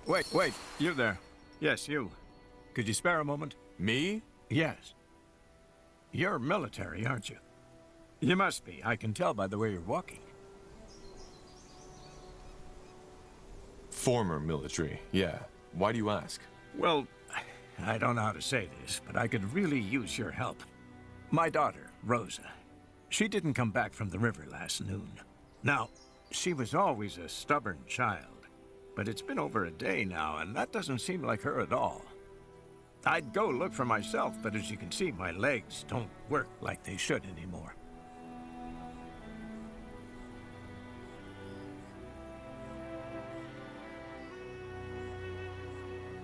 Wait, you there. Yes, you. Could you spare a moment? Me? Yes. You're military, aren't you? You must be. I can tell by the way you're walking. Former military, yeah. Why do you ask? Well, I don't know how to say this, but I could really use your help. My daughter, Rosa, she didn't come back from the river last noon. Now, she was always a stubborn child, but it's been over a day now, and that doesn't seem like her at all. I'd go look for myself, but as you can see, my legs don't work like they should anymore.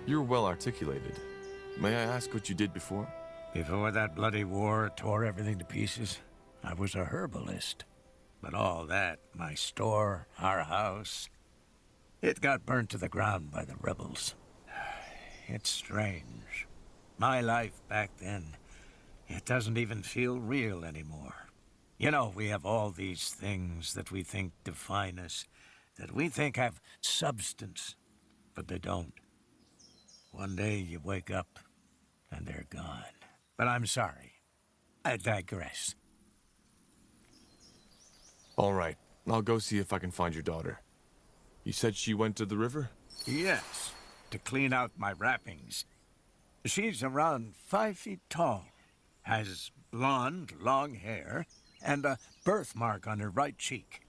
You're well articulated. May I ask what you did before? Before that bloody war tore everything to pieces, I was a herbalist. But all that, my store, our house, it got burnt to the ground by the rebels. It's strange. My life back then, it doesn't even feel real anymore. You know, we have all these things that we think define us, that we think have substance, but they don't. One day you wake up, and they're gone. But I'm sorry. I digress. All right, I'll go see if I can find your daughter. You said she went to the river? Yes, to clean out my wrappings. She's around 5 feet tall, has blonde, long hair, and a birthmark on her right cheek.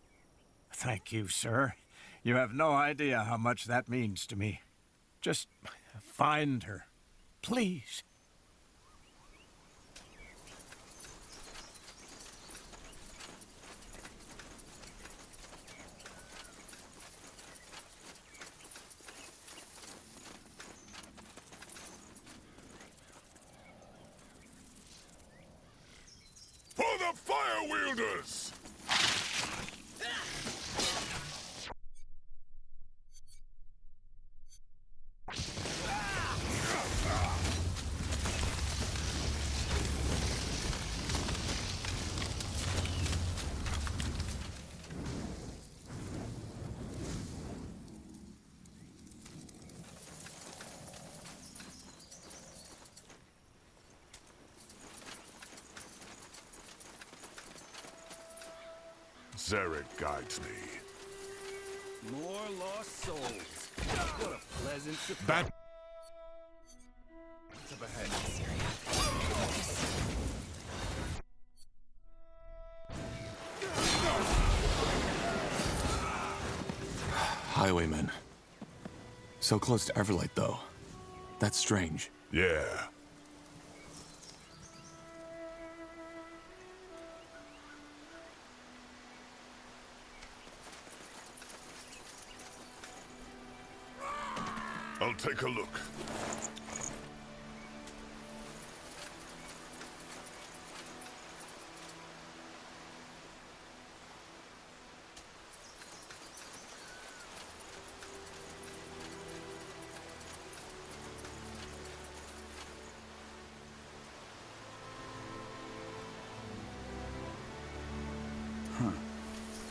Thank you, sir. You have no idea how much that means to me. Just find her, please. For the fire wielders! Zarek guides me. More lost souls. What a pleasant surprise. That... What's up ahead? Highwaymen. So close to Everlight, though. That's strange. Yeah. I'll take a look.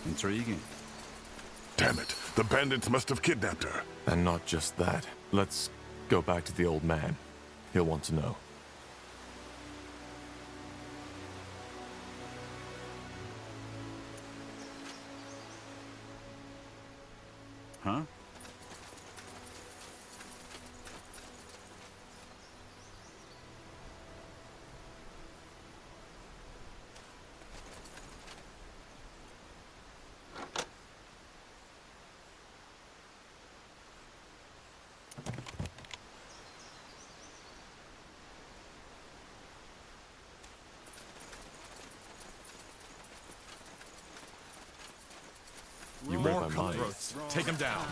Intriguing. Damn it. The bandits must have kidnapped her. And not just that. Let's go back to the old man. He'll want to know. Huh? You read my mind. Take him down.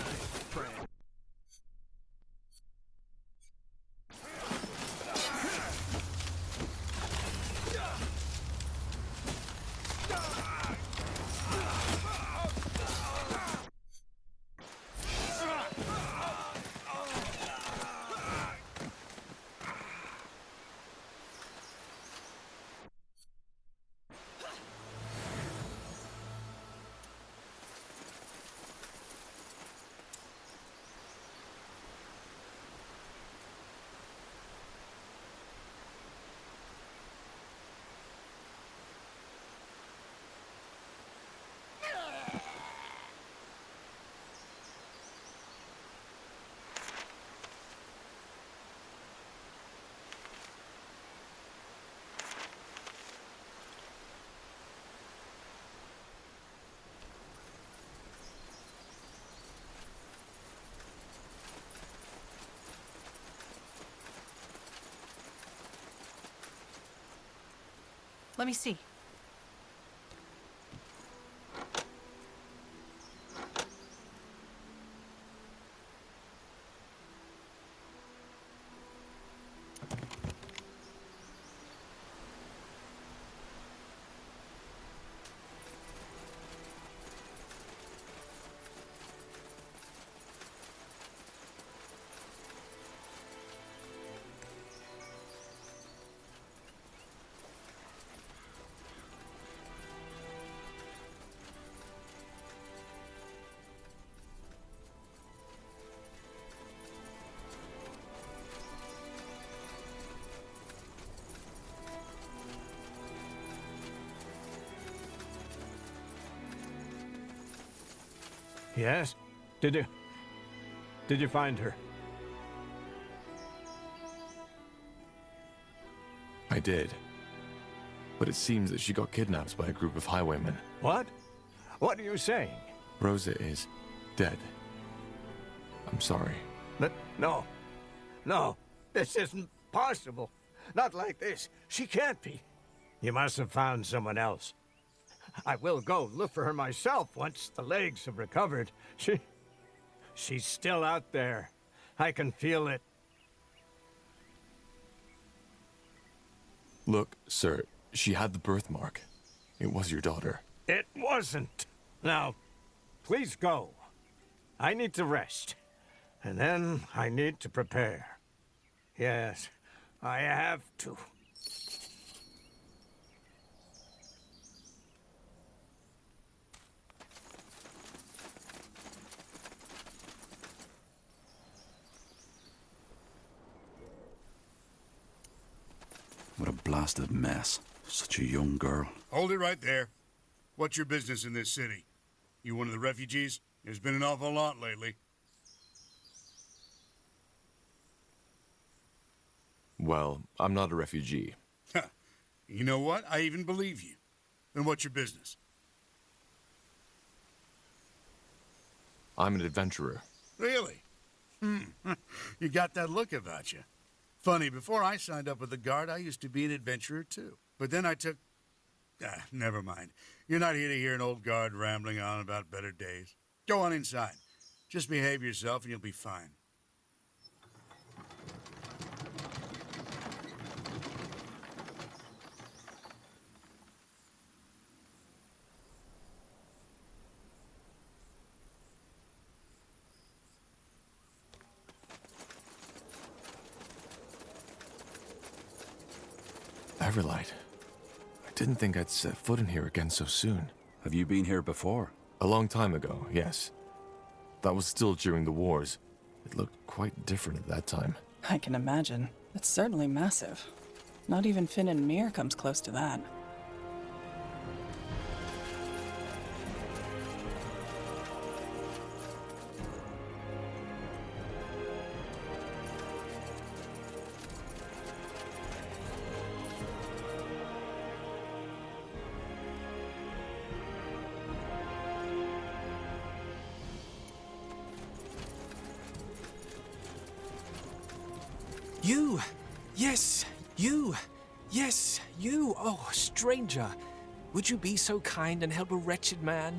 Let me see. Yes? Did you find her? I did. But it seems that she got kidnapped by a group of highwaymen. What? What are you saying? Rosa is dead. I'm sorry. But no. No. This isn't possible. Not like this. She can't be. You must have found someone else. I will go look for her myself once the legs have recovered. She's still out there. I can feel it. Look, sir, she had the birthmark. It was your daughter. It wasn't. Now, please go. I need to rest. And then I need to prepare. Yes, I have to. What a blasted mess. Such a young girl. Hold it right there. What's your business in this city? You one of the refugees? There's been an awful lot lately. Well, I'm not a refugee. You know what? I even believe you. Then what's your business? I'm an adventurer. Really? You got that look about you. Funny, before I signed up with the Guard, I used to be an adventurer too. But then I took... never mind. You're not here to hear an old guard rambling on about better days. Go on inside. Just behave yourself and you'll be fine. Everlight. I didn't think I'd set foot in here again so soon. Have you been here before? A long time ago, yes. That was still during the wars. It looked quite different at that time. I can imagine. It's certainly massive. Not even Finn and Mir comes close to that. You! Yes, you! Yes, you! Oh, stranger! Would you be so kind and help a wretched man?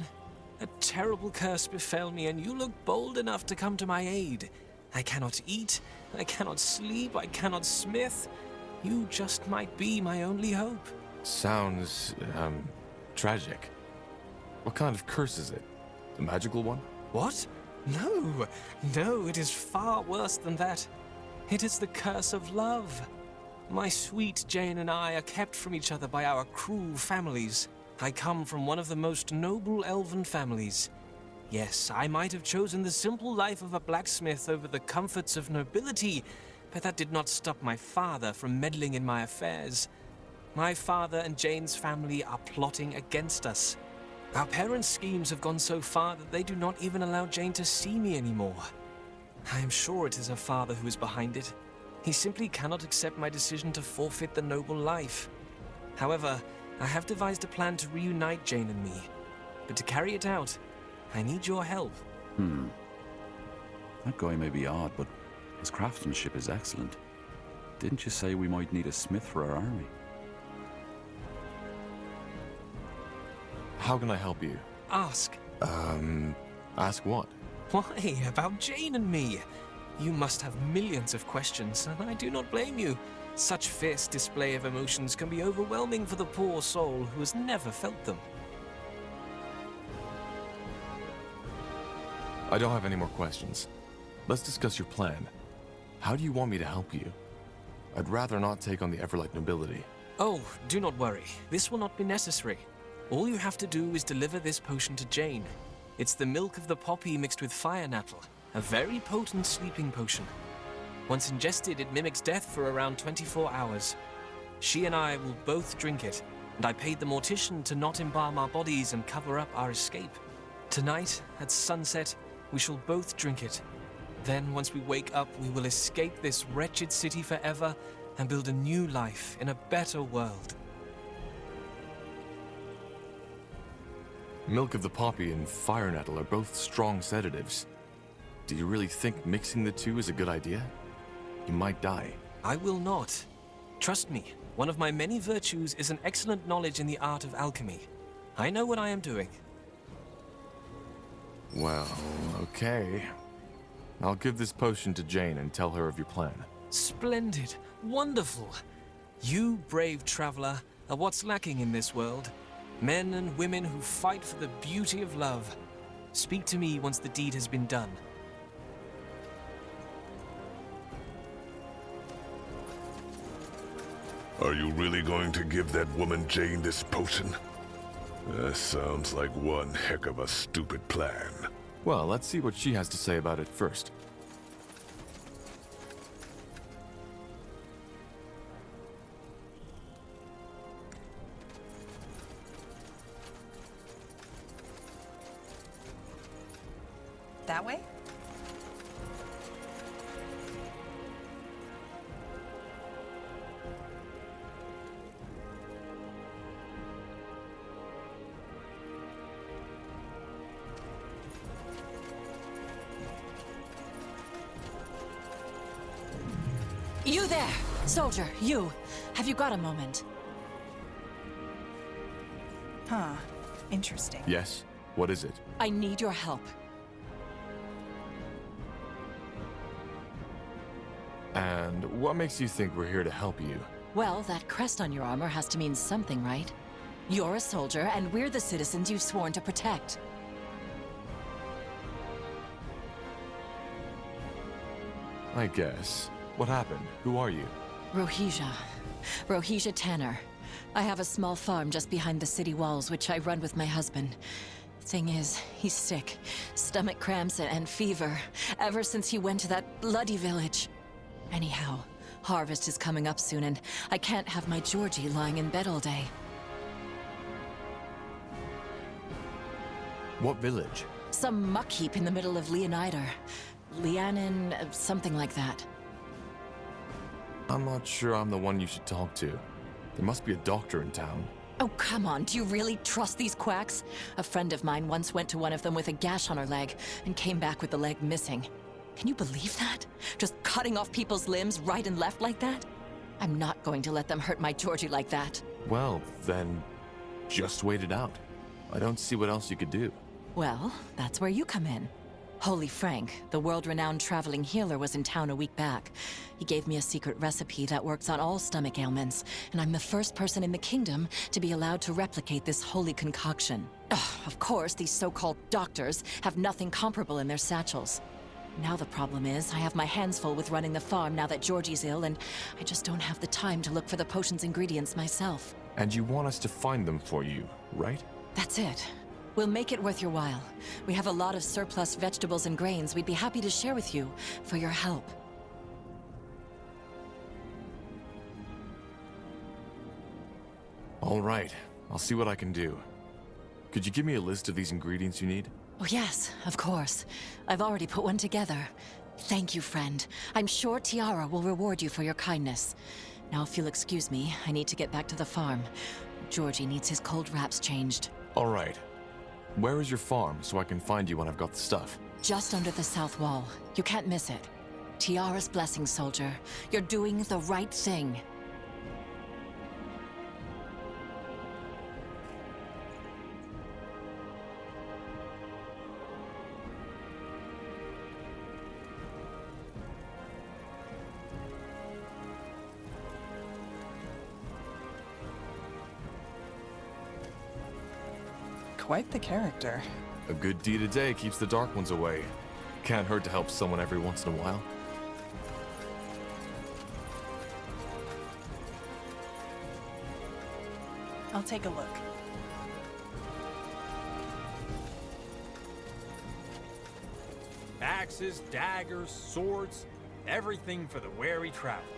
A terrible curse befell me, and you look bold enough to come to my aid. I cannot eat, I cannot sleep, I cannot smith. You just might be my only hope. Sounds, tragic. What kind of curse is it? The magical one? What? No, it is far worse than that. It is the curse of love. My sweet Jane and I are kept from each other by our cruel families. I come from one of the most noble elven families. Yes, I might have chosen the simple life of a blacksmith over the comforts of nobility, but that did not stop my father from meddling in my affairs. My father and Jane's family are plotting against us. Our parents' schemes have gone so far that they do not even allow Jane to see me anymore. I am sure it is her father who is behind it. He simply cannot accept my decision to forfeit the noble life. However, I have devised a plan to reunite Jane and me. But to carry it out, I need your help. That guy may be odd, but his craftsmanship is excellent. Didn't you say we might need a smith for our army? How can I help you? Ask. Ask what? Why, about Jane and me. You must have millions of questions, and I do not blame you. Such fierce display of emotions can be overwhelming for the poor soul who has never felt them. I don't have any more questions. Let's discuss your plan. How do you want me to help you? I'd rather not take on the everlight nobility. Oh, do not worry. This will not be necessary. All you have to do is deliver this potion to Jane. It's the milk of the poppy mixed with fire nettle, a very potent sleeping potion. Once ingested, it mimics death for around 24 hours. She and I will both drink it, and I paid the mortician to not embalm our bodies and cover up our escape. Tonight, at sunset, we shall both drink it. Then, once we wake up, we will escape this wretched city forever and build a new life in a better world. Milk of the poppy and fire nettle are both strong sedatives. Do you really think mixing the two is a good idea? You might die. I will not. Trust me, one of my many virtues is an excellent knowledge in the art of alchemy. I know what I am doing. Well, okay. I'll give this potion to Jane and tell her of your plan. Splendid. Wonderful. You, brave traveler, are what's lacking in this world. Men and women who fight for the beauty of love. Speak to me once the deed has been done. Are you really going to give that woman Jane this potion? That sounds like one heck of a stupid plan. Well, let's see what she has to say about it first. That way? You there! Soldier, you! Have you got a moment? Huh. Interesting. Yes? What is it? I need your help. And what makes you think we're here to help you? Well, that crest on your armor has to mean something, right? You're a soldier, and we're the citizens you've sworn to protect. I guess. What happened? Who are you? Rohija. Rohija Tanner. I have a small farm just behind the city walls, which I run with my husband. Thing is, he's sick. Stomach cramps and fever, ever since he went to that bloody village. Anyhow, harvest is coming up soon, and I can't have my Georgie lying in bed all day. What village? Some muck heap in the middle of Leonider. Lianin, something like that. I'm not sure I'm the one you should talk to. There must be a doctor in town. Oh, come on, do you really trust these quacks? A friend of mine once went to one of them with a gash on her leg and came back with the leg missing. Can you believe that? Just cutting off people's limbs right and left like that? I'm not going to let them hurt my Georgie like that. Well, then, just wait it out. I don't see what else you could do. Well, that's where you come in. Holy Frank, the world-renowned traveling healer, was in town a week back. He gave me a secret recipe that works on all stomach ailments, and I'm the first person in the kingdom to be allowed to replicate this holy concoction. Ugh, of course, these so-called doctors have nothing comparable in their satchels. Now the problem is, I have my hands full with running the farm now that Georgie's ill, and I just don't have the time to look for the potion's ingredients myself. And you want us to find them for you, right? That's it. We'll make it worth your while. We have a lot of surplus vegetables and grains we'd be happy to share with you for your help. All right, I'll see what I can do. Could you give me a list of these ingredients you need? Oh yes, of course. I've already put one together. Thank you, friend. I'm sure Tiara will reward you for your kindness. Now, if you'll excuse me, I need to get back to the farm. Georgie needs his cold wraps changed. All right. Where is your farm so I can find you when I've got the stuff? Just under the south wall. You can't miss it. Tiara's blessing, soldier. You're doing the right thing. quite the character. A good deed a day keeps the dark ones away. Can't hurt to help someone every once in a while. I'll take a look. Axes, daggers, swords, everything for the wary traveler.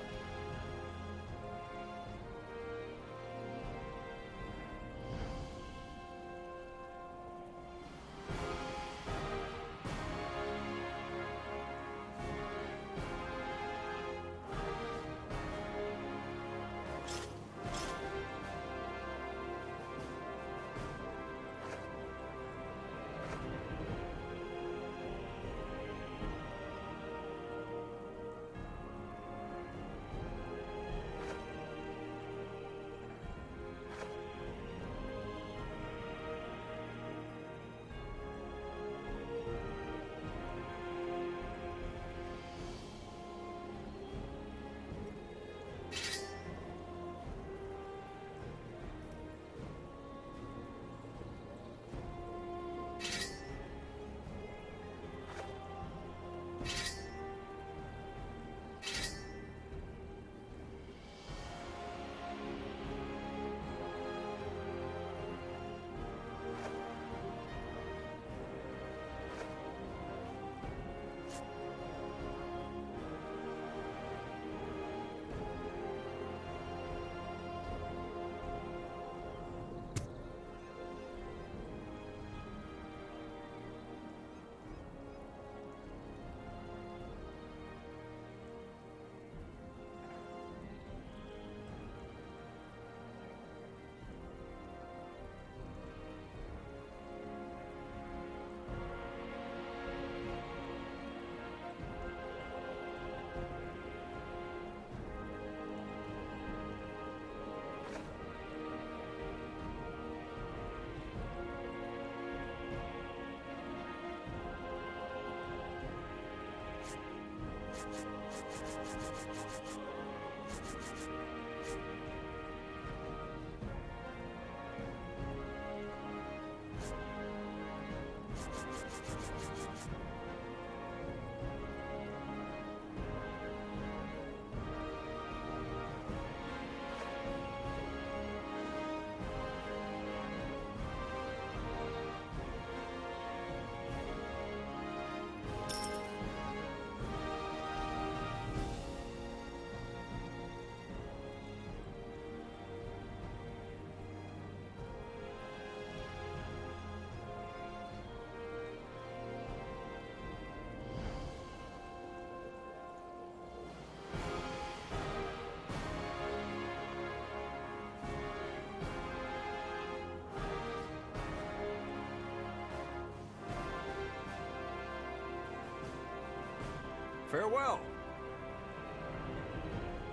Farewell.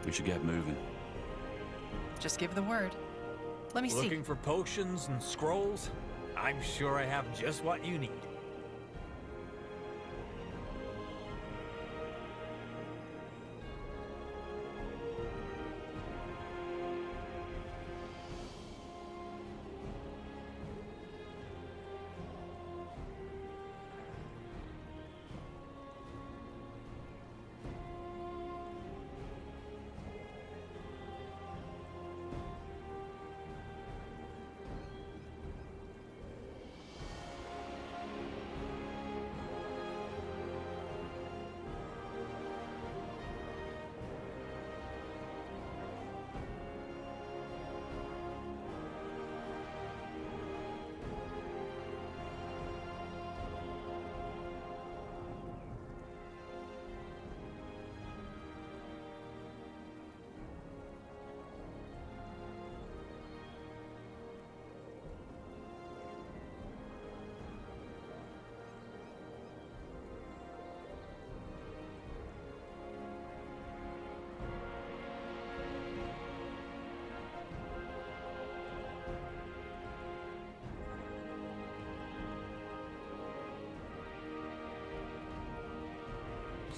We should get moving. Just give the word. Let me see. Looking for potions and scrolls? I'm sure I have just what you need.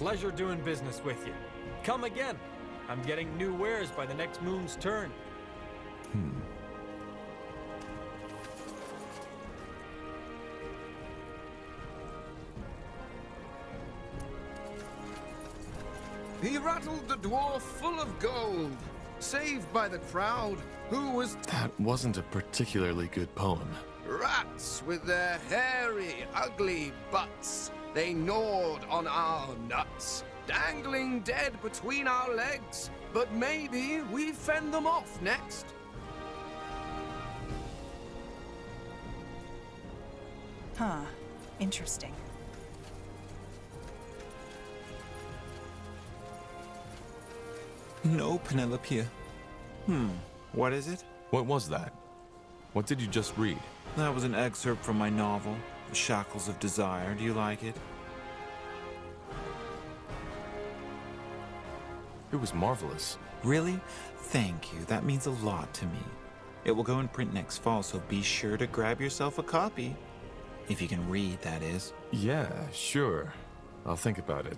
Pleasure doing business with you. Come again. I'm getting new wares by the next moon's turn. He rattled the dwarf full of gold, saved by the crowd, who was That wasn't a particularly good poem. rats with their hairy, ugly butts. They gnawed on our nuts, dangling dead between our legs. But maybe we fend them off next. Huh. Interesting. No Penelope. What is it? What was that? What did you just read? That was an excerpt from my novel, The Shackles of Desire. Do you like it? It was marvelous. Really? Thank you. That means a lot to me. It will go in print next fall, so be sure to grab yourself a copy. If you can read, that is. Yeah, sure. I'll think about it.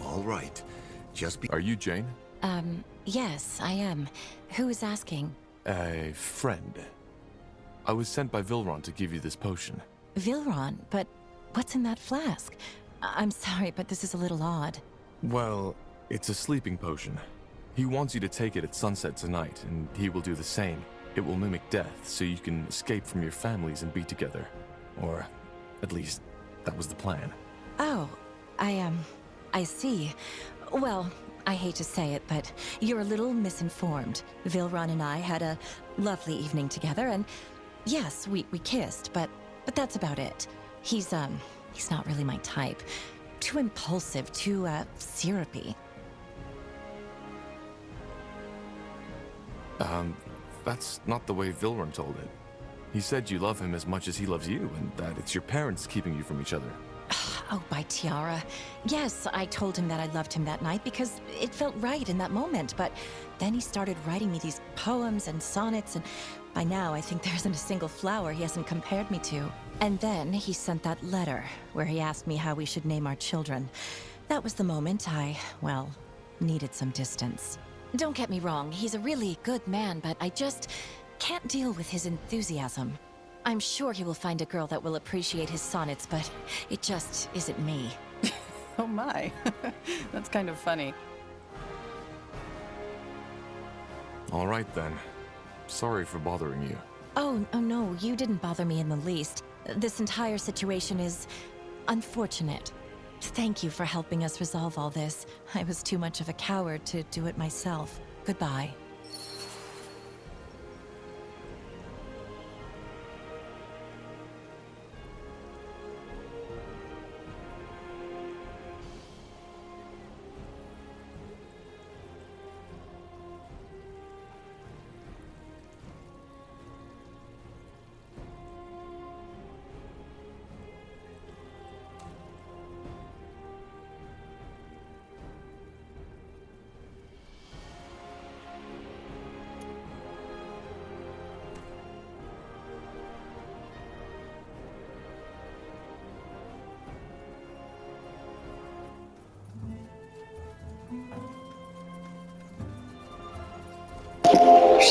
All right. Just be... Are you Jane? Yes, I am. Who is asking? A friend. I was sent by Vilron to give you this potion. Vilron? But what's in that flask? I'm sorry, but this is a little odd. Well, it's a sleeping potion. He wants you to take it at sunset tonight, and he will do the same. It will mimic death, so you can escape from your families and be together. Or, at least, that was the plan. Oh, I see. Well, I hate to say it, but you're a little misinformed. Vilron and I had a lovely evening together, and yes, we kissed, but that's about it. He's not really my type. Too impulsive, too, syrupy. That's not the way Vilron told it. He said you love him as much as he loves you, and that it's your parents keeping you from each other. Oh, by Tiara. Yes, I told him that I loved him that night because it felt right in that moment, but then he started writing me these poems and sonnets, and by now I think there isn't a single flower he hasn't compared me to. And then he sent that letter where he asked me how we should name our children. That was the moment I, well, needed some distance. Don't get me wrong, he's a really good man, but I just can't deal with his enthusiasm. I'm sure he will find a girl that will appreciate his sonnets, but it just isn't me. Oh my. That's kind of funny. All right then. Sorry for bothering you. Oh, no, you didn't bother me in the least. This entire situation is unfortunate. Thank you for helping us resolve all this. I was too much of a coward to do it myself. Goodbye.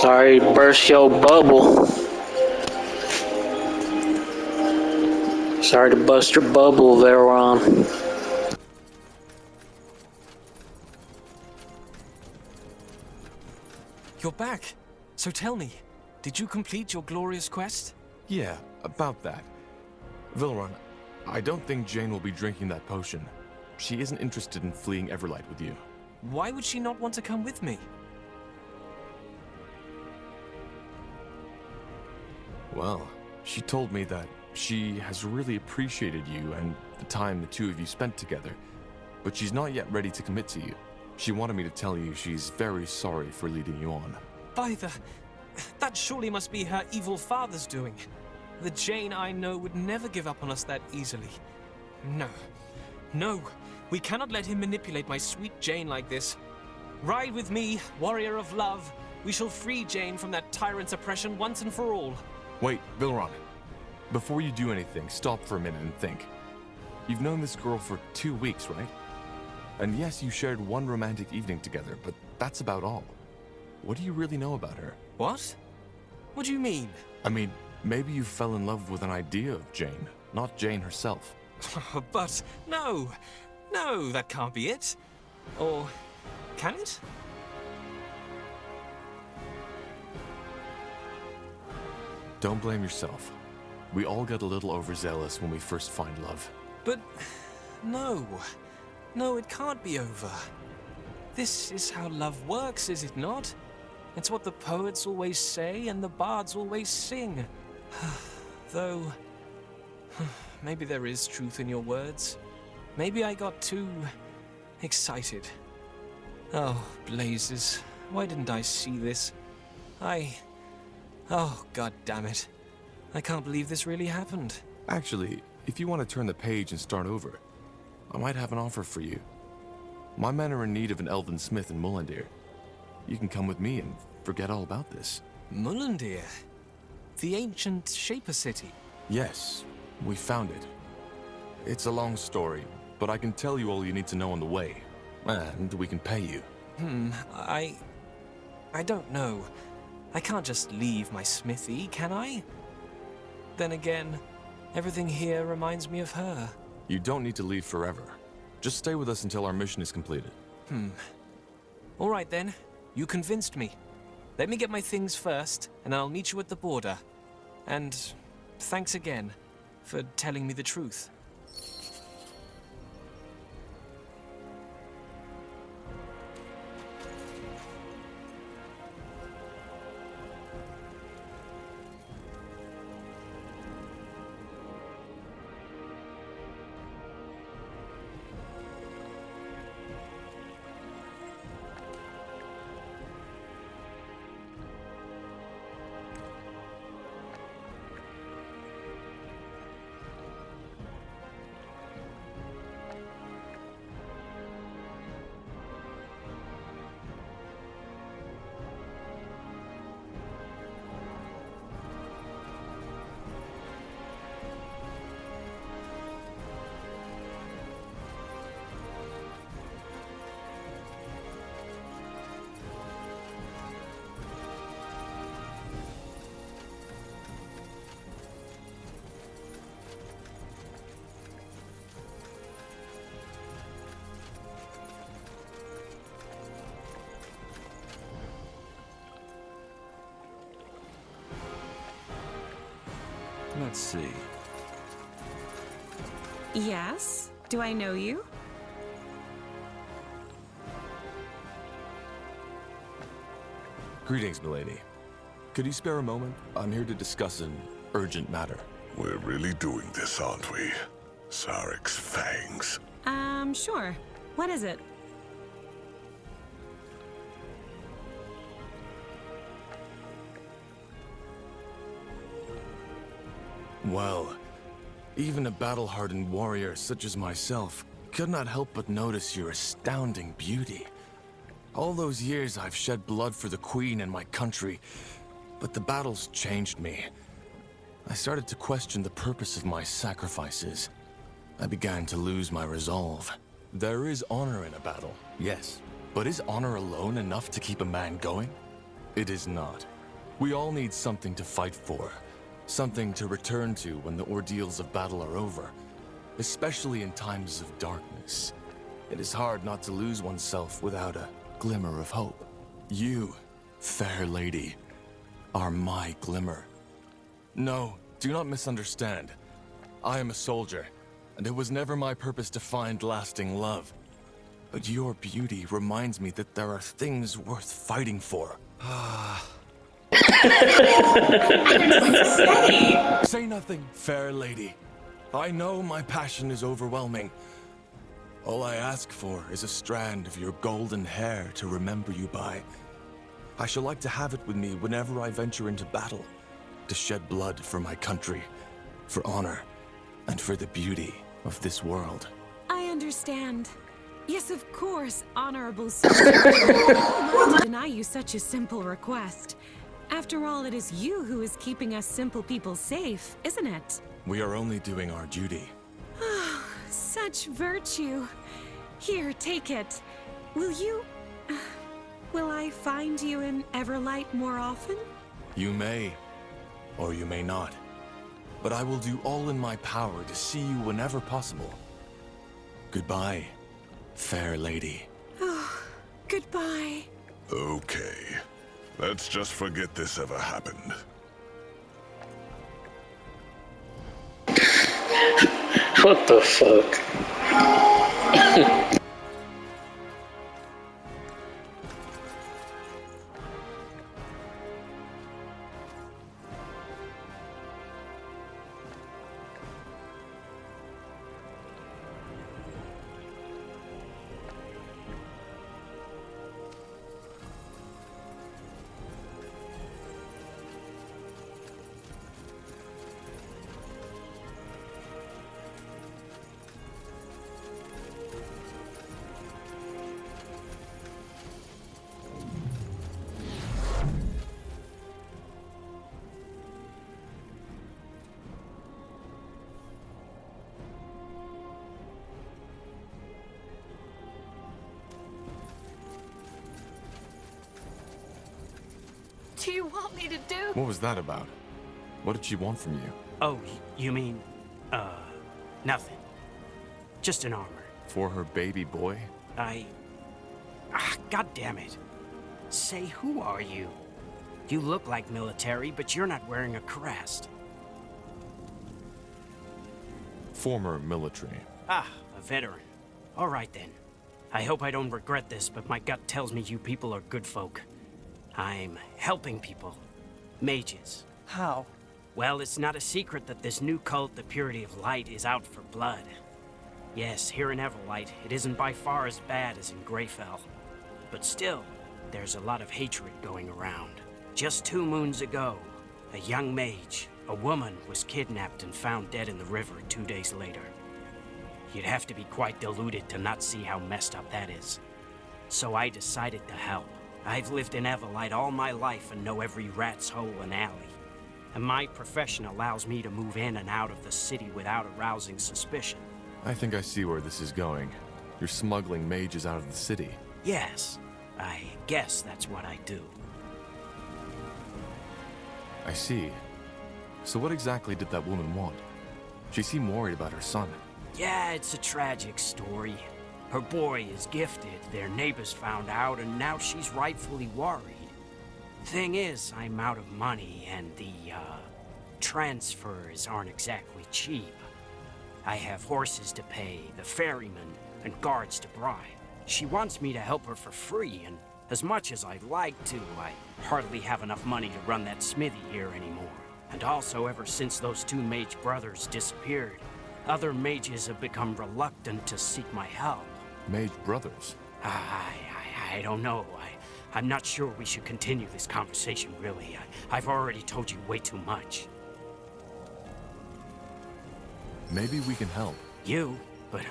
Sorry to burst your bubble. Sorry to bust your bubble, Veron. You're back. So tell me, did you complete your glorious quest? Yeah, about that. Vilron, I don't think Jane will be drinking that potion. She isn't interested in fleeing Everlight with you. Why would she not want to come with me? Well, she told me that She has really appreciated you and the time the two of you spent together, but she's not yet ready to commit to you. She wanted me to tell you she's very sorry for leading you on. By the... That surely must be her evil father's doing. The Jane I know would never give up on us that easily. No. No. We cannot let him manipulate my sweet Jane like this. Ride with me, warrior of love. We shall free Jane from that tyrant's oppression once and for all. Wait, Vilron. Before you do anything, stop for a minute and think. You've known this girl for 2 weeks, right? And yes, you shared one romantic evening together, but that's about all. What do you really know about her? What? What do you mean? I mean, maybe you fell in love with an idea of Jane, not Jane herself. But no. No, that can't be it. Or can it? Don't blame yourself. We all get a little overzealous when we first find love. But no. No, it can't be over. This is how love works, is it not? It's what the poets always say and the bards always sing. Though, maybe there is truth in your words. Maybe I got too excited. Oh, blazes. Why didn't I see this? Oh, god damn it. I can't believe this really happened. Actually, if you want to turn the page and start over, I might have an offer for you. My men are in need of an elven smith in Mullendir. You can come with me and forget all about this. Mullendir? The ancient Shaper city? Yes, we found it. It's a long story, but I can tell you all you need to know on the way. And we can pay you. I don't know. I can't just leave my smithy, can I? Then again, everything here reminds me of her. You don't need to leave forever. Just stay with us until our mission is completed. All right then. You convinced me. Let me get my things first, and I'll meet you at the border. And thanks again for telling me the truth. Let's see. Yes? Do I know you? Greetings, milady. Could you spare a moment? I'm here to discuss an urgent matter. We're really doing this, aren't we? Sarek's fangs. Sure. What is it? Well, even a battle-hardened warrior such as myself could not help but notice your astounding beauty. All those years I've shed blood for the Queen and my country, but the battles changed me. I started to question the purpose of my sacrifices. I began to lose my resolve. There is honor in a battle, yes, but is honor alone enough to keep a man going? It is not. We all need something to fight for. Something to return to when the ordeals of battle are over, especially in times of darkness. It is hard not to lose oneself without a glimmer of hope. You, fair lady, are my glimmer. No, do not misunderstand. I am a soldier, and it was never my purpose to find lasting love. But your beauty reminds me that there are things worth fighting for. Say nothing, fair lady. I know my passion is overwhelming. All I ask for is a strand of your golden hair to remember you by. I shall like to have it with me whenever I venture into battle, to shed blood for my country, for honor, and for the beauty of this world. I understand. Yes, of course, honorable soldier. Who am I to deny you such a simple request? After all, it is you who is keeping us simple people safe, isn't it? We are only doing our duty. Such virtue. Here, take it. Will you... will I find you in Everlight more often? You may, or you may not. But I will do all in my power to see you whenever possible. Goodbye, fair lady. Oh, goodbye. Okay. Let's just forget this ever happened. What the fuck? Do you want me to do? What was that about? What did she want from you? Oh, you mean, nothing. Just an armor. For her baby boy? God damn it. Say, who are you? You look like military, but you're not wearing a crest. Former military. Ah, a veteran. All right then. I hope I don't regret this, but my gut tells me you people are good folk. I'm helping people. Mages. How? Well, it's not a secret that this new cult, the Purity of Light, is out for blood. Yes, here in Everlight, it isn't by far as bad as in Greyfell. But still, there's a lot of hatred going around. Just 2 moons ago, a young mage, a woman, was kidnapped and found dead in the river 2 days later. You'd have to be quite deluded to not see how messed up that is. So I decided to help. I've lived in Everlight all my life and know every rat's hole and alley. And my profession allows me to move in and out of the city without arousing suspicion. I think I see where this is going. You're smuggling mages out of the city. Yes, I guess that's what I do. I see. So what exactly did that woman want? She seemed worried about her son. Yeah, it's a tragic story. Her boy is gifted, their neighbors found out, and now she's rightfully worried. Thing is, I'm out of money, and the, transfers aren't exactly cheap. I have horses to pay, the ferryman, and guards to bribe. She wants me to help her for free, and as much as I'd like to, I hardly have enough money to run that smithy here anymore. And also, ever since those 2 mage brothers disappeared, other mages have become reluctant to seek my help. Mage brothers? I don't know. I'm not sure we should continue this conversation, really. I've already told you way too much. Maybe we can help. You? But,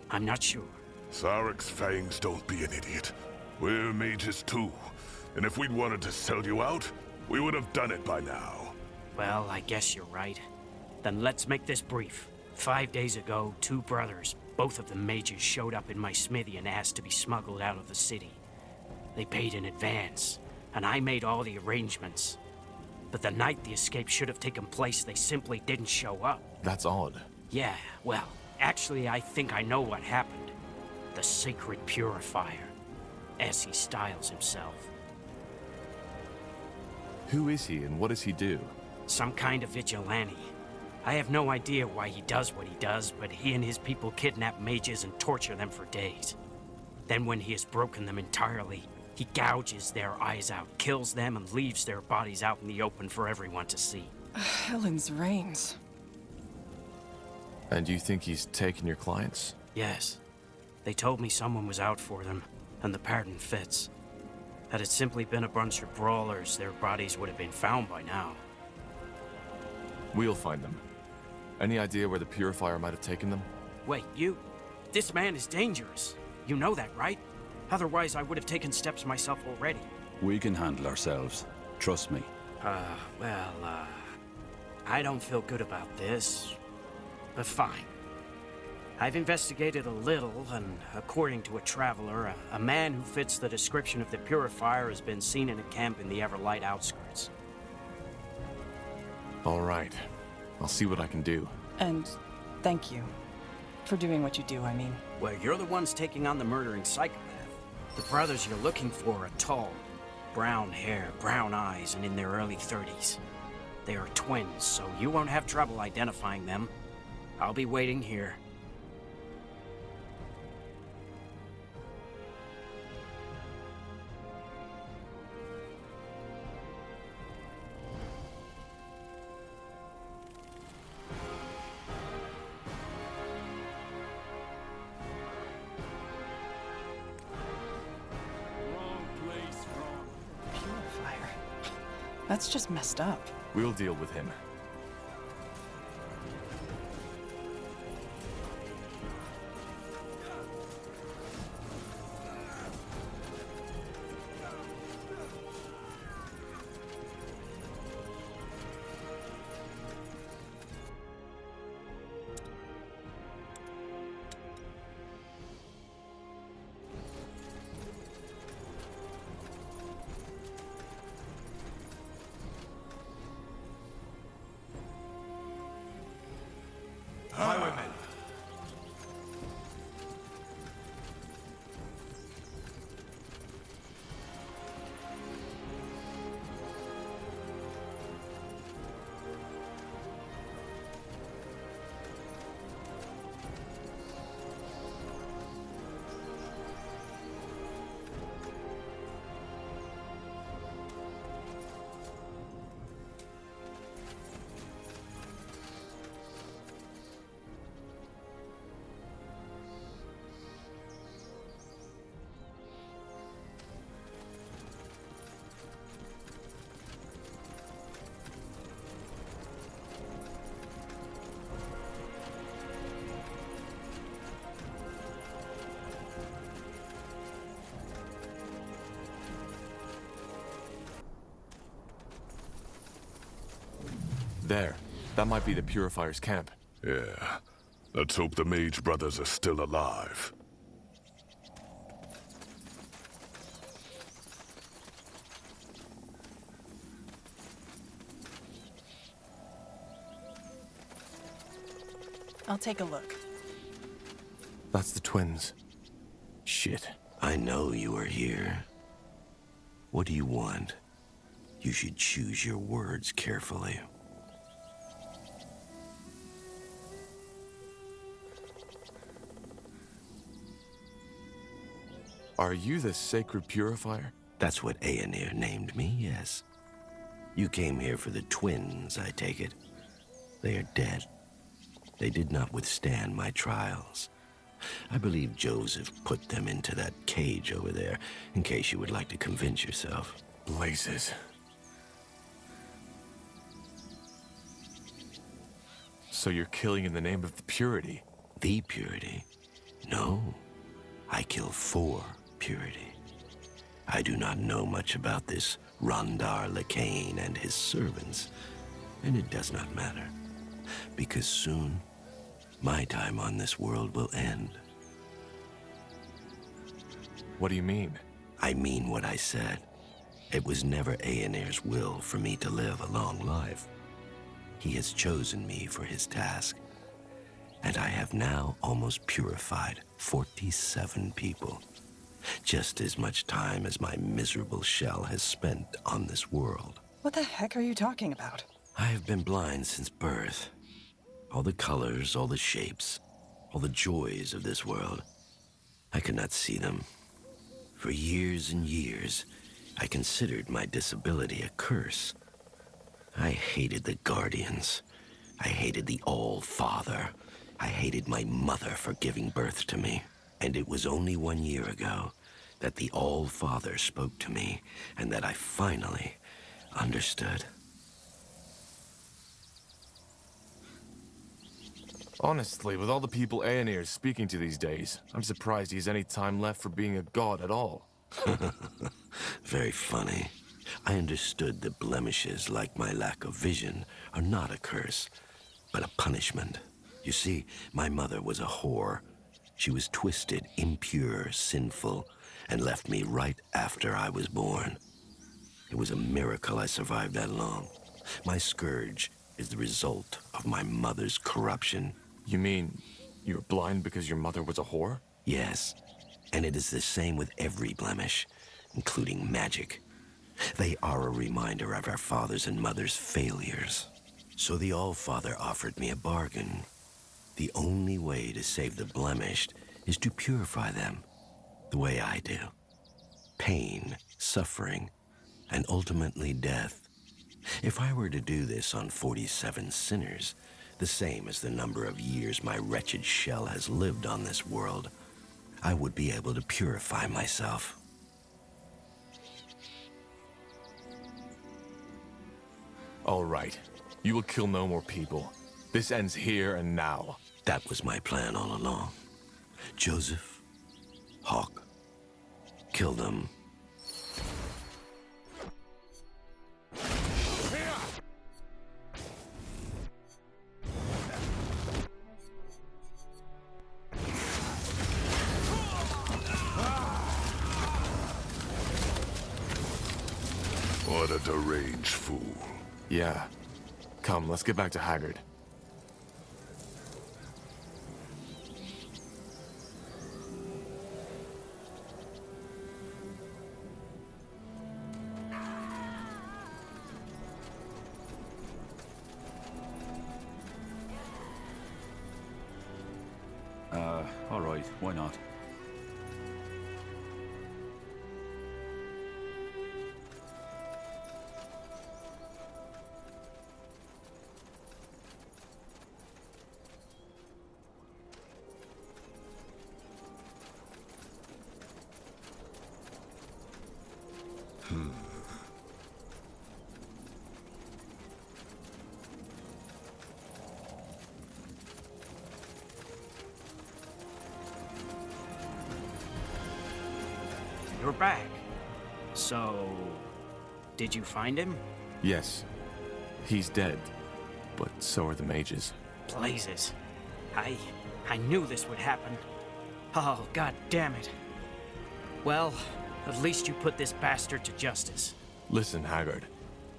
I'm not sure. Sarek's fangs, don't be an idiot. We're mages too. And if we'd wanted to sell you out, we would have done it by now. Well, I guess you're right. Then let's make this brief. 5 days ago, 2 brothers, both of them mages, showed up in my smithy and asked to be smuggled out of the city. They paid in advance, and I made all the arrangements. But the night the escape should have taken place, they simply didn't show up. That's odd. Yeah, well, actually, I think I know what happened. The Sacred Purifier, as he styles himself. Who is he and what does he do? Some kind of vigilante. I have no idea why he does what he does, but he and his people kidnap mages and torture them for days. Then when he has broken them entirely, He gouges their eyes out, kills them, and leaves their bodies out in the open for everyone to see. Helen's reigns. And you think he's taken your clients? Yes. They told me someone was out for them, and the pattern fits. Had it simply been a bunch of brawlers, their bodies would have been found by now. We'll find them. Any idea where the Purifier might have taken them? Wait, you... This man is dangerous. You know that, right? Otherwise, I would have taken steps myself already. We can handle ourselves. Trust me. I don't feel good about this, but fine. I've investigated a little, and according to a traveler, a man who fits the description of the Purifier has been seen in a camp in the Everlight outskirts. All right. I'll see what I can do. And thank you. For doing what you do, I mean. Well, you're the ones taking on the murdering psychopath. The brothers you're looking for are tall, brown hair, brown eyes, and in their early 30s. They are twins, so you won't have trouble identifying them. I'll be waiting here. Purifier. That's just messed up. We'll deal with him. Highwaymen. There. That might be the Purifier's camp. Yeah. Let's hope the Mage brothers are still alive. I'll take a look. That's the twins. Shit. I know you are here. What do you want? You should choose your words carefully. Are you the Sacred Purifier? That's what Aenir named me, yes. You came here for the twins, I take it. They are dead. They did not withstand my trials. I believe Joseph put them into that cage over there, in case you would like to convince yourself. Blazes. So you're killing in the name of the purity? The purity? No. I kill for purity. I do not know much about this Rondar Lacane and his servants, and it does not matter, because soon my time on this world will end. What do you mean? I mean what I said. It was never Aenir's will for me to live a long life. He has chosen me for his task, and I have now almost purified 47 people. Just as much time as my miserable shell has spent on this world. What the heck are you talking about? I have been blind since birth. All the colors, all the shapes, all the joys of this world. I could not see them. For years and years, I considered my disability a curse. I hated the Guardians. I hated the All-Father. I hated my mother for giving birth to me. And it was only 1 year ago that the All-Father spoke to me, and that I finally understood. Honestly, with all the people Aeneir is speaking to these days, I'm surprised he has any time left for being a god at all. Very funny. I understood that blemishes like my lack of vision are not a curse, but a punishment. You see, my mother was a whore. She was twisted, impure, sinful, and left me right after I was born. It was a miracle I survived that long. My scourge is the result of my mother's corruption. You mean you were blind because your mother was a whore? Yes, and it is the same with every blemish, including magic. They are a reminder of our fathers and mothers' failures. So the All-Father offered me a bargain. The only way to save the blemished is to purify them, the way I do. Pain, suffering, and ultimately death. If I were to do this on 47 sinners, the same as the number of years my wretched shell has lived on this world, I would be able to purify myself. All right. You will kill no more people. This ends here and now. That was my plan all along. Joseph, Hawk, kill them. What a deranged fool. Yeah. Come, let's get back to Haggard. All right, why not? You're back. So, did you find him? Yes. He's dead. But so are the mages. Blazes. I knew this would happen. Oh, god damn it. Well, at least you put this bastard to justice. Listen, Haggard.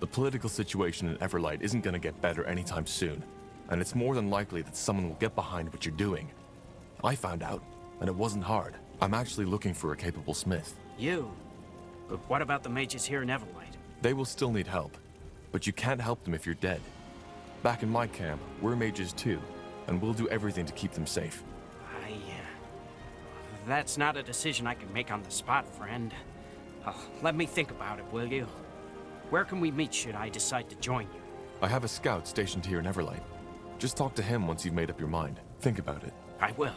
The political situation in Everlight isn't gonna get better anytime soon. And it's more than likely that someone will get behind what you're doing. I found out, and it wasn't hard. I'm actually looking for a capable smith. You? But what about the mages here in Everlight? They will still need help, but you can't help them if you're dead. Back in my camp, we're mages too, and we'll do everything to keep them safe. That's not a decision I can make on the spot, friend. Let me think about it, will you? Where can we meet should I decide to join you? I have a scout stationed here in Everlight. Just talk to him once you've made up your mind. Think about it. I will.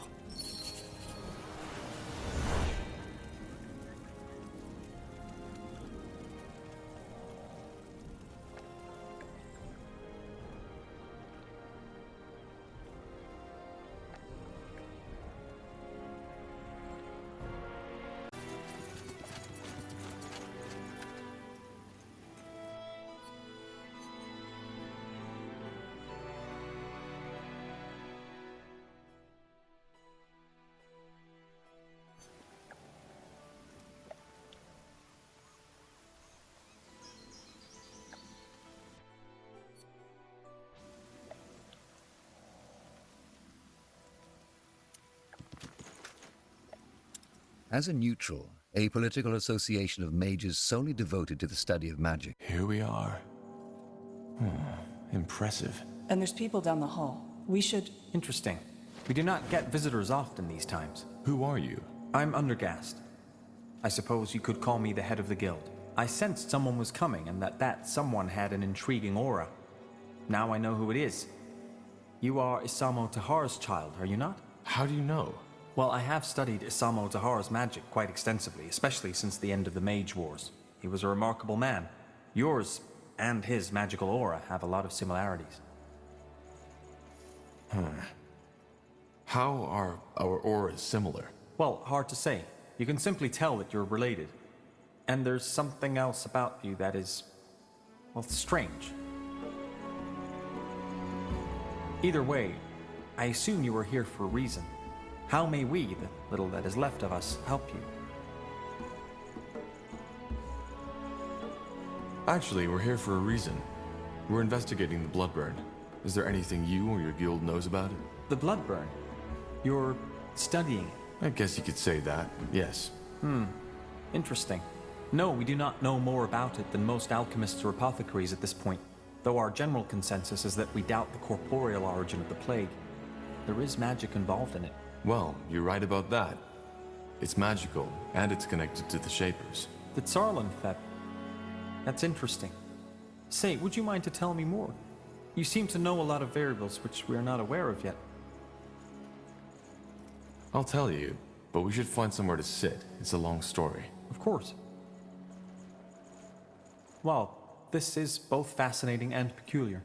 As a neutral, a political association of mages solely devoted to the study of magic. Here we are. Impressive. And there's people down the hall. We should... Interesting. We do not get visitors often these times. Who are you? I'm Undergast. I suppose you could call me the head of the guild. I sensed someone was coming and that someone had an intriguing aura. Now I know who it is. You are Isamo Tahar's child, are you not? How do you know? Well, I have studied Isamo Tahar's magic quite extensively, especially since the end of the Mage Wars. He was a remarkable man. Yours and his magical aura have a lot of similarities. How are our auras similar? Well, hard to say. You can simply tell that you're related. And there's something else about you that is, well, strange. Either way, I assume you are here for a reason. How may we, the little that is left of us, help you? Actually, we're here for a reason. We're investigating the Bloodburn. Is there anything you or your guild knows about it? The Bloodburn? You're studying it? I guess you could say that, yes. Interesting. No, we do not know more about it than most alchemists or apothecaries at this point, though our general consensus is that we doubt the corporeal origin of the plague. There is magic involved in it. Well, you're right about that. It's magical, and it's connected to the Shapers. The Tsarlan-Fep. That's interesting. Say, would you mind to tell me more? You seem to know a lot of variables which we are not aware of yet. I'll tell you, but we should find somewhere to sit. It's a long story. Of course. Well, this is both fascinating and peculiar.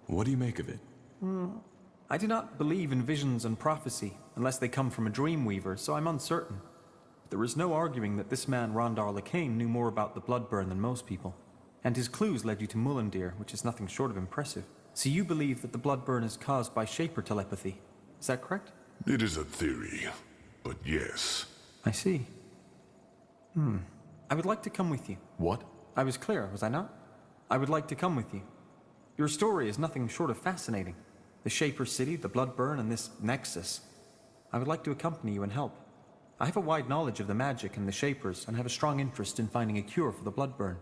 What do you make of it? I do not believe in visions and prophecy, unless they come from a dreamweaver, so I'm uncertain. There is no arguing that this man Rondar Lacane knew more about the Bloodburn than most people. And his clues led you to Mullendeer, which is nothing short of impressive. So you believe that the Bloodburn is caused by Shaper telepathy. Is that correct? It is a theory, but yes. I see. I would like to come with you. What? I was clear, was I not? I would like to come with you. Your story is nothing short of fascinating. The Shaper City, the Bloodburn, and this Nexus. I would like to accompany you and help. I have a wide knowledge of the magic and the Shapers, and have a strong interest in finding a cure for the Bloodburn.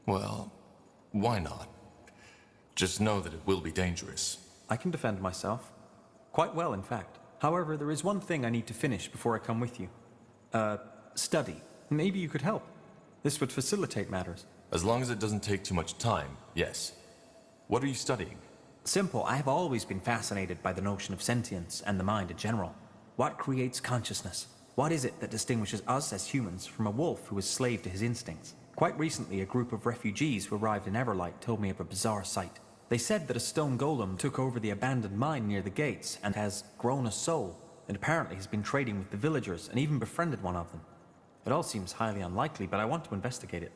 Well, why not? Just know that it will be dangerous. I can defend myself. Quite well, in fact. However, there is one thing I need to finish before I come with you. Study. Maybe you could help. This would facilitate matters. As long as it doesn't take too much time, yes. What are you studying? Simple. I have always been fascinated by the notion of sentience and the mind in general. What creates consciousness? What is it that distinguishes us as humans from a wolf who is slave to his instincts? Quite recently, a group of refugees who arrived in Everlight told me of a bizarre sight. They said that a stone golem took over the abandoned mine near the gates and has grown a soul, and apparently has been trading with the villagers and even befriended one of them. It all seems highly unlikely, but I want to investigate it.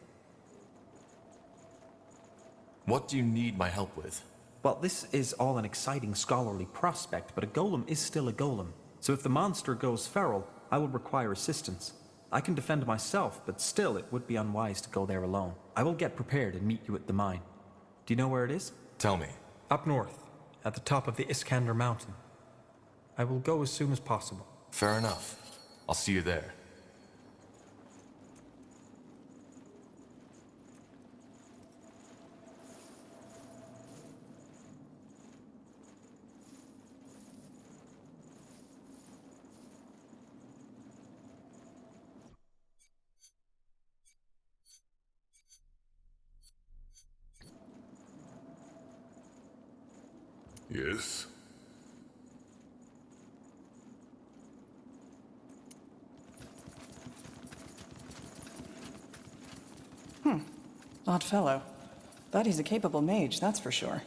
What do you need my help with? Well, this is all an exciting scholarly prospect, but a golem is still a golem. So if the monster goes feral, I will require assistance. I can defend myself, but still it would be unwise to go there alone. I will get prepared and meet you at the mine. Do you know where it is? Tell me. Up north, at the top of the Iskander mountain. I will go as soon as possible. Fair enough. I'll see you there. Yes? Odd fellow. But he's a capable mage, that's for sure.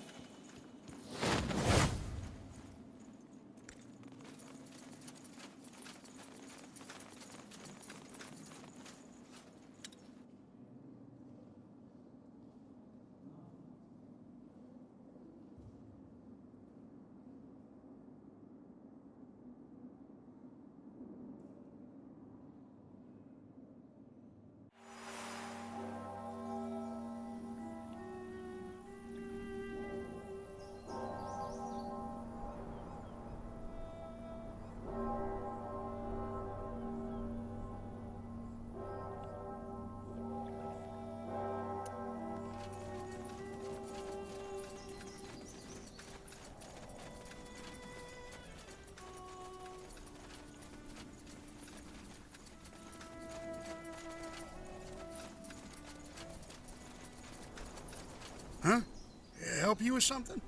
Huh? Help you with something?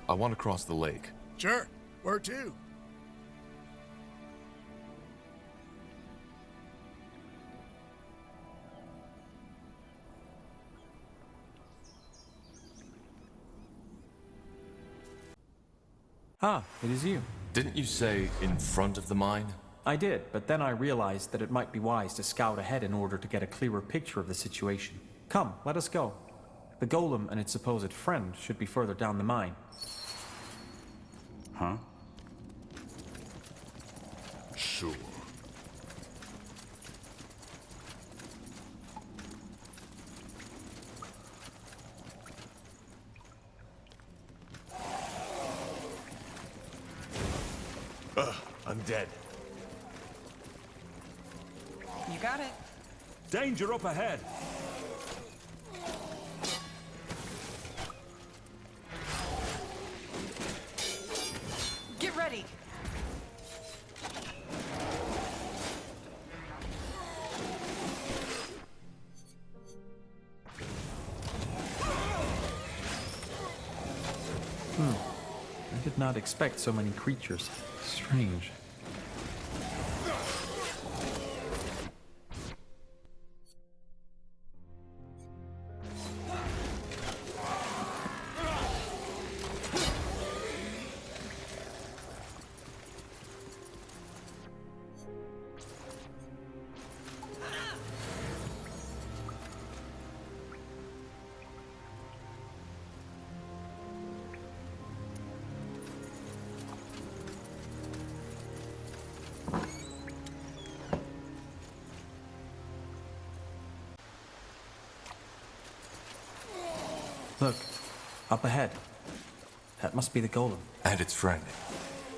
I want to cross the lake. Sure. Where to? Ah, it is you. Didn't you say in front of the mine? I did, but then I realized that it might be wise to scout ahead in order to get a clearer picture of the situation. Come, let us go. The golem and its supposed friend should be further down the mine. Huh? Sure. I'm dead. You got it. Danger up ahead. Get ready. I did not expect so many creatures. Strange. Look, up ahead. That must be the golem. And its friend.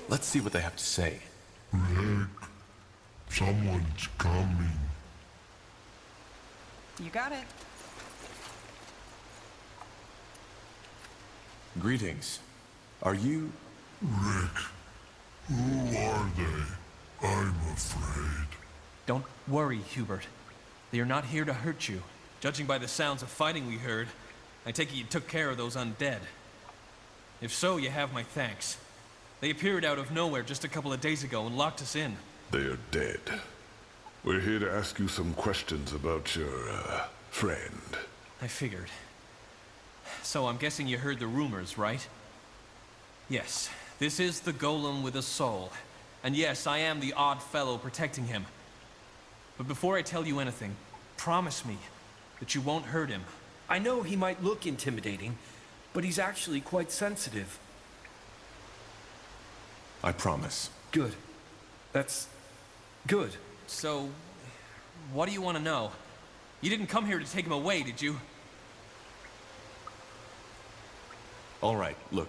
Let's see what they have to say. Rick, someone's coming. You got it. Greetings. Are you... Rick, who are they? I'm afraid. Don't worry, Hubert. They are not here to hurt you. Judging by the sounds of fighting we heard, I take it you took care of those undead. If so, you have my thanks. They appeared out of nowhere just a couple of days ago and locked us in. They're dead. We're here to ask you some questions about your, friend. I figured. So I'm guessing you heard the rumors, right? Yes, this is the golem with a soul. And yes, I am the odd fellow protecting him. But before I tell you anything, promise me that you won't hurt him. I know he might look intimidating, but he's actually quite sensitive. I promise. Good. That's good. So, what do you want to know? You didn't come here to take him away, did you? All right, look.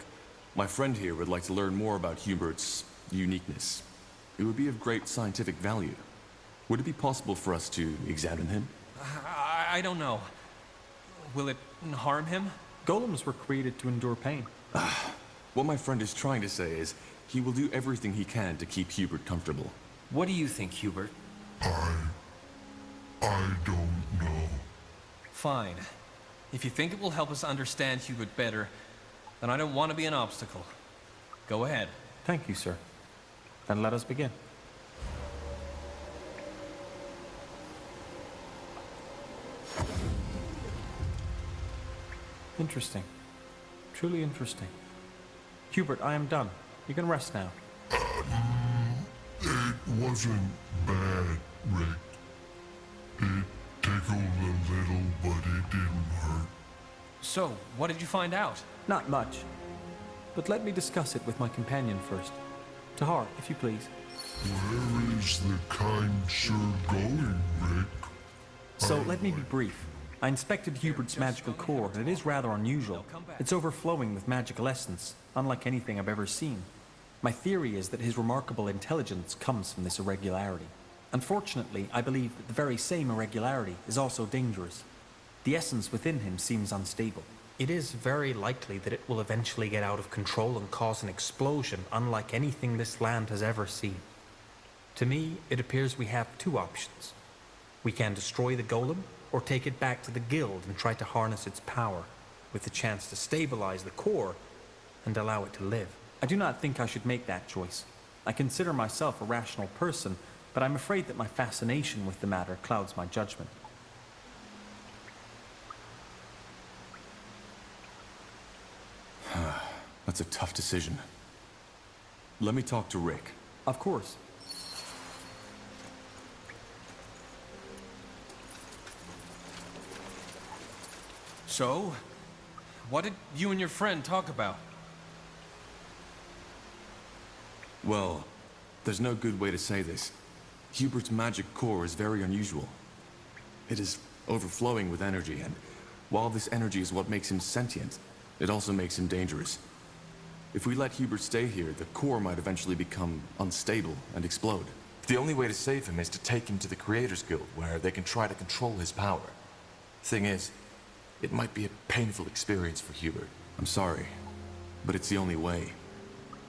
My friend here would like to learn more about Hubert's uniqueness. It would be of great scientific value. Would it be possible for us to examine him? I don't know. Will it harm him? Golems were created to endure pain. What my friend is trying to say is he will do everything he can to keep Hubert comfortable. What do you think, Hubert? I don't know. Fine. If you think it will help us understand Hubert better, then I don't want to be an obstacle. Go ahead. Thank you, sir. Then let us begin. Interesting. Truly interesting. Hubert, I am done. You can rest now. It wasn't bad, Rick. It tickled a little, but it didn't hurt. So, what did you find out? Not much. But let me discuss it with my companion first. Tahar, if you please. Where is the kind sir going, Rick? So let me be brief. I inspected Hubert's magical core, and it is rather unusual. It's overflowing with magical essence, unlike anything I've ever seen. My theory is that his remarkable intelligence comes from this irregularity. Unfortunately, I believe that the very same irregularity is also dangerous. The essence within him seems unstable. It is very likely that it will eventually get out of control and cause an explosion unlike anything this land has ever seen. To me, it appears we have two options. We can destroy the golem, or take it back to the guild and try to harness its power. with the chance to stabilize the core and allow it to live. I do not think I should make that choice. I consider myself a rational person, but I'm afraid that my fascination with the matter clouds my judgment. That's a tough decision. Let me talk to Rick. Of course. So, what did you and your friend talk about? Well, there's no good way to say this. Hubert's magic core is very unusual. It is overflowing with energy, and while this energy is what makes him sentient, it also makes him dangerous. If we let Hubert stay here, the core might eventually become unstable and explode. The only way to save him is to take him to the Creators Guild, where they can try to control his power. Thing is, it might be a painful experience for Hubert. I'm sorry, but it's the only way.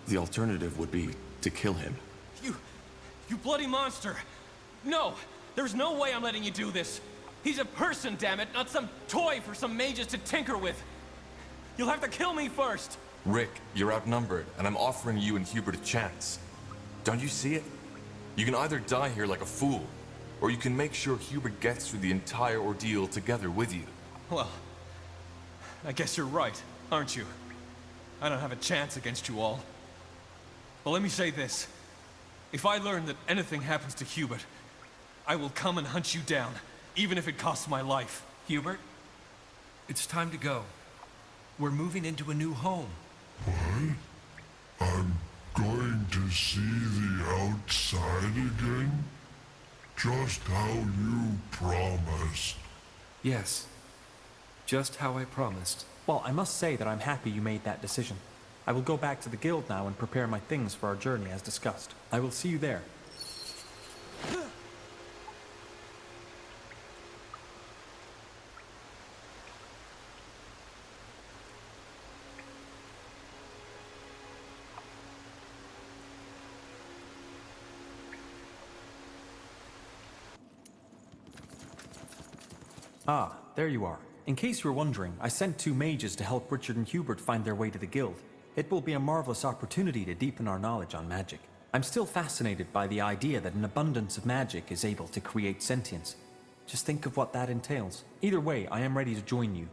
The alternative would be to kill him. You bloody monster! No! There's no way I'm letting you do this! He's a person, damn it, not some toy for some mages to tinker with! You'll have to kill me first! Rick, you're outnumbered, and I'm offering you and Hubert a chance. Don't you see it? You can either die here like a fool, or you can make sure Hubert gets through the entire ordeal together with you. Well, I guess you're right, aren't you? I don't have a chance against you all. But let me say this. If I learn that anything happens to Hubert, I will come and hunt you down, even if it costs my life. Hubert, it's time to go. We're moving into a new home. What? I'm going to see the outside again? Just how you promised. Yes. Just how I promised. Well, I must say that I'm happy you made that decision. I will go back to the guild now and prepare my things for our journey as discussed. I will see you there. Ah, there you are. In case you were wondering, I sent 2 mages to help Richard and Hubert find their way to the guild. It will be a marvelous opportunity to deepen our knowledge on magic. I'm still fascinated by the idea that an abundance of magic is able to create sentience. Just think of what that entails. Either way, I am ready to join you,